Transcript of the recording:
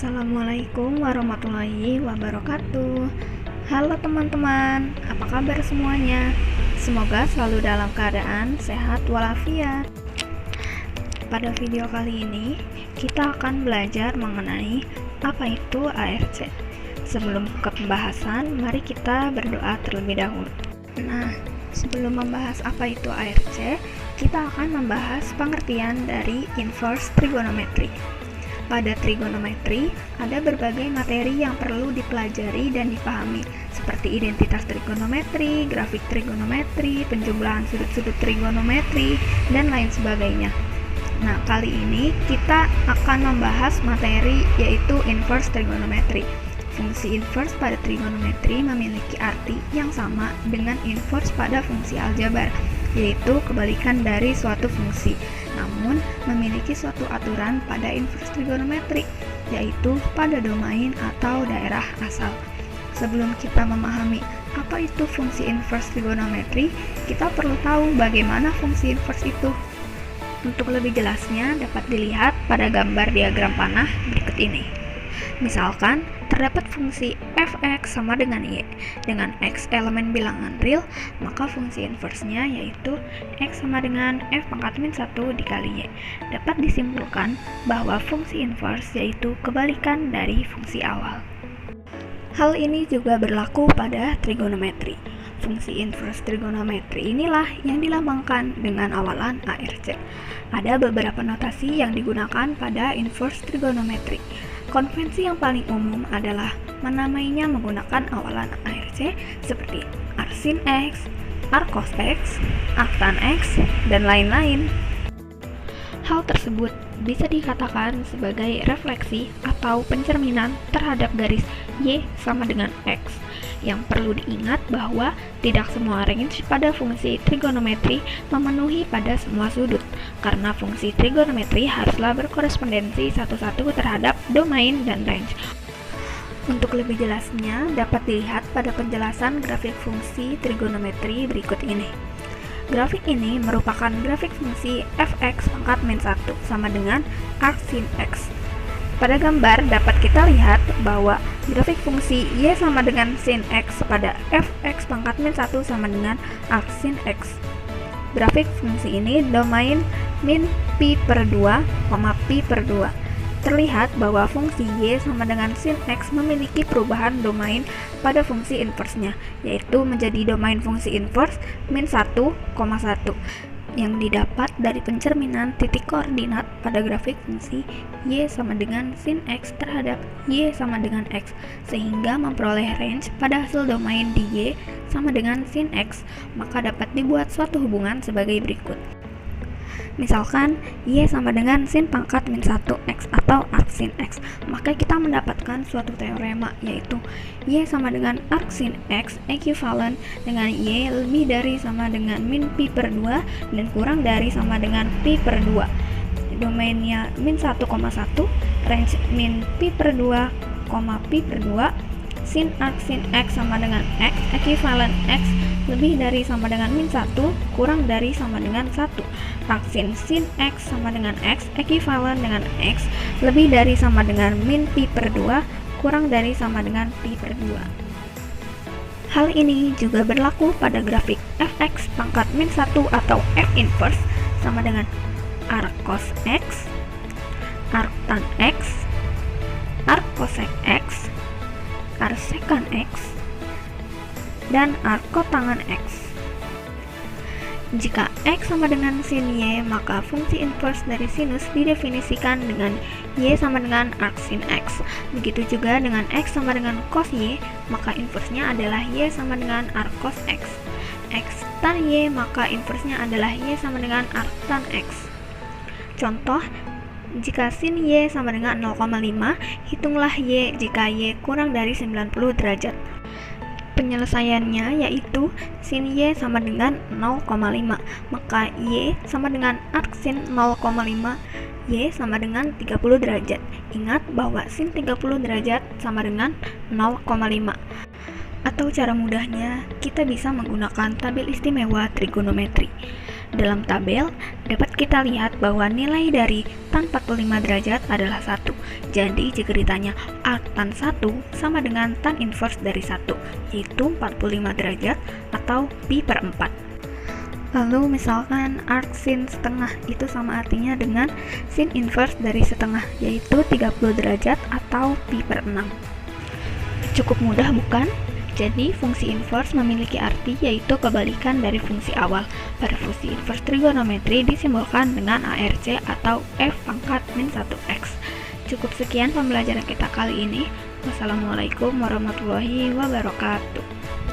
Assalamualaikum warahmatullahi wabarakatuh. Halo teman-teman, apa kabar semuanya? Semoga selalu dalam keadaan sehat walafiat. Pada video kali ini, kita akan belajar mengenai apa itu ARC. Sebelum ke pembahasan, mari kita berdoa terlebih dahulu. Nah, sebelum membahas apa itu ARC, kita akan membahas pengertian dari inverse trigonometry. Pada trigonometri, ada berbagai materi yang perlu dipelajari dan dipahami, seperti identitas trigonometri, grafik trigonometri, penjumlahan sudut-sudut trigonometri, dan lain sebagainya. Nah, kali ini kita akan membahas materi yaitu inverse trigonometry. Fungsi inverse pada trigonometri memiliki arti yang sama dengan inverse pada fungsi aljabar, yaitu kebalikan dari suatu fungsi, namun memiliki suatu aturan pada inverse trigonometri, yaitu pada domain atau daerah asal. Sebelum kita memahami apa itu fungsi inverse trigonometri, kita perlu tahu bagaimana fungsi inverse itu. Untuk lebih jelasnya dapat dilihat pada gambar diagram panah berikut ini. Misalkan, terdapat fungsi fx sama dengan y. Dengan x elemen bilangan real, maka fungsi inverse-nya yaitu x sama dengan f pangkat min 1 dikali y. Dapat disimpulkan bahwa fungsi inverse yaitu kebalikan dari fungsi awal. Hal ini juga berlaku pada trigonometri. Fungsi inverse trigonometri inilah yang dilambangkan dengan awalan ARC. Ada beberapa notasi yang digunakan pada inverse trigonometri. Konvensi yang paling umum adalah menamainya menggunakan awalan ARC seperti arsin X, arcos X, arctan X, dan lain-lain. Hal tersebut bisa dikatakan sebagai refleksi atau pencerminan terhadap garis Y sama dengan X. Yang perlu diingat bahwa tidak semua range pada fungsi trigonometri memenuhi pada semua sudut, karena fungsi trigonometri haruslah berkorespondensi satu-satu terhadap domain dan range. Untuk lebih jelasnya, dapat dilihat pada penjelasan grafik fungsi trigonometri berikut ini. Grafik ini merupakan grafik fungsi fx pangkat min 1 sama dengan arcsin X. Pada gambar dapat kita lihat bahwa grafik fungsi y sama dengan sin x pada fx pangkat min 1 sama dengan arcsin X. Grafik fungsi ini domain min pi per 2, pi per 2. Terlihat bahwa fungsi y sama dengan sin x memiliki perubahan domain pada fungsi inverse-nya, yaitu menjadi domain fungsi inverse min 1,1 yang didapat dari pencerminan titik koordinat pada grafik fungsi y sama dengan sin x terhadap y sama dengan x, sehingga memperoleh range pada hasil domain di y sama dengan sin x, maka dapat dibuat suatu hubungan sebagai berikut. Misalkan y sama dengan sin pangkat min 1 x atau arcsin x, maka kita mendapatkan suatu teorema, yaitu y sama dengan arcsin x ekuivalen dengan y lebih dari sama dengan min pi per 2 dan kurang dari sama dengan pi per 2. Domainnya min 1,1, range min pi per 2, pi per 2, sin arcsin x sama dengan x ekuivalen x lebih dari sama dengan min 1 kurang dari sama dengan 1. Arcsin sin x sama dengan x ekuivalen dengan x lebih dari sama dengan min pi per 2 kurang dari sama dengan pi per 2. Hal ini juga berlaku pada grafik fx pangkat min 1 atau f inverse sama dengan arccos x, arctan x, arccosec x, arcsecan x, dan arctangen x. Jika x sama dengan sin y, maka fungsi inverse dari sinus didefinisikan dengan y sama dengan arcsin x. Begitu juga dengan x sama dengan cos y, maka inversenya adalah y sama dengan arccos x. X tan y, maka inversenya adalah y sama dengan arctan x. Contoh, jika sin y sama dengan 0,5, hitunglah y jika y kurang dari 90 derajat. Penyelesaiannya yaitu sin y sama dengan 0,5, maka y sama dengan arcsin 0,5, y sama dengan 30 derajat. Ingat bahwa sin 30 derajat sama dengan 0,5. Atau cara mudahnya, kita bisa menggunakan tabel istimewa trigonometri. Dalam tabel, dapat kita lihat bahwa nilai dari tan 45 derajat adalah 1. Jadi, jika ditanya arc tan 1 sama dengan tan inverse dari 1, yaitu 45 derajat atau pi per 4. Lalu misalkan arc sin setengah itu sama artinya dengan sin inverse dari setengah, yaitu 30 derajat atau pi per 6. Cukup mudah bukan? Jadi, fungsi inverse memiliki arti yaitu kebalikan dari fungsi awal. Pada fungsi inverse trigonometri disimbolkan dengan ARC atau F pangkat min 1x. Cukup sekian pembelajaran kita kali ini. Wassalamualaikum warahmatullahi wabarakatuh.